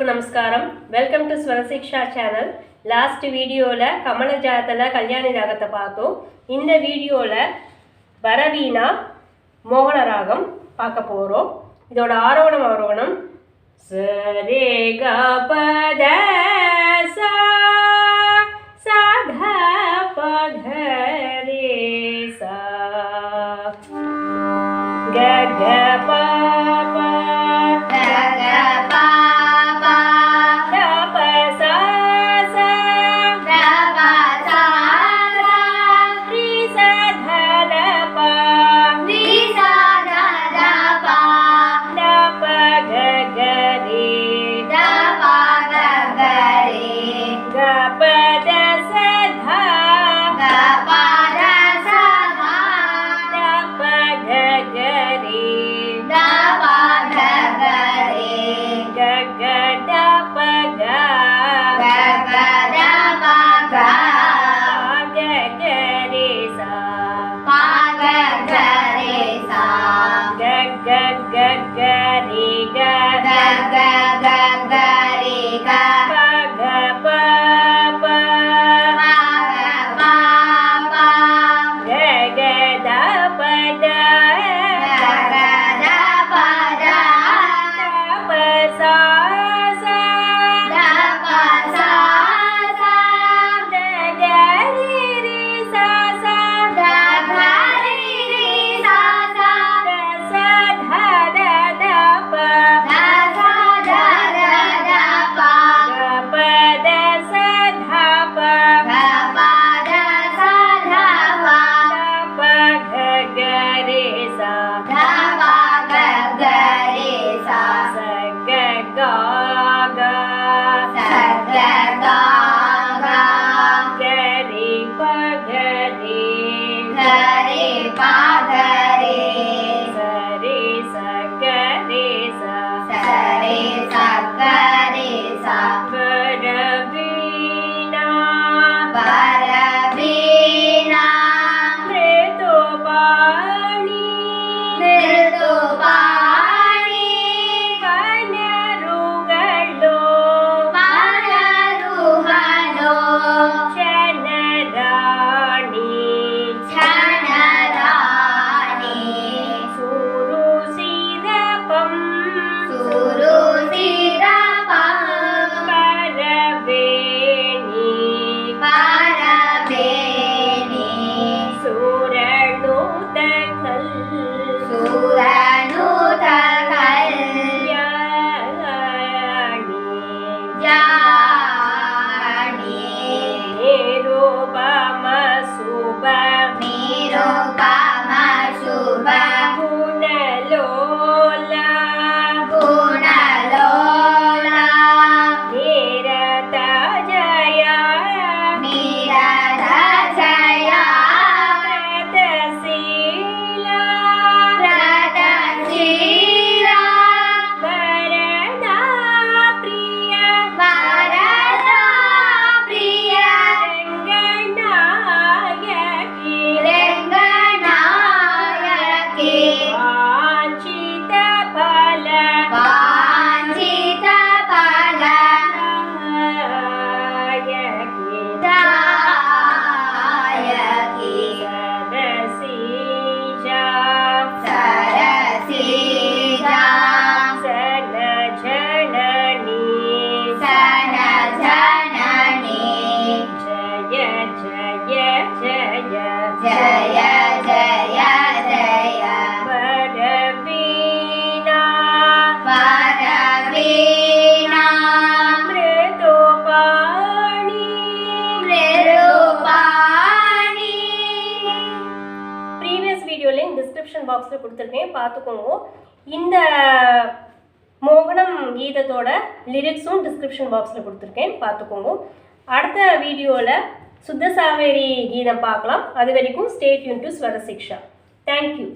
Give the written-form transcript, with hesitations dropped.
எல்லோருக்கும் நமஸ்காரம். Welcome to Swarashiksha channel. Last வீடியோவில் கமலஜாத்தில் கல்யாணி ராகத்தை பார்த்தோம். இந்த வீடியோவில் பரவீணா மோகன ராகம் பார்க்க போகிறோம். இதோட ஆரோகணம் அவரோகணம் சரே க பத சா த ப த ரே சா க க ப டிஸ்கிரிப்ஷன் பாக்ஸில் கொடுத்துருக்கேன், பார்த்துக்கோங்க. இந்த மோகனம் கீதத்தோட லிரிக்ஸும் டிஸ்கிரிப்ஷன் பாக்ஸில் கொடுத்துருக்கேன், பார்த்துக்கோங்க. அடுத்த வீடியோவில் சுத்த சாவேரி கீதம் பார்க்கலாம். அது வரைக்கும் ஸ்டே டியூன் டு ஸ்வரசிக்ஷா. தேங்க்யூ.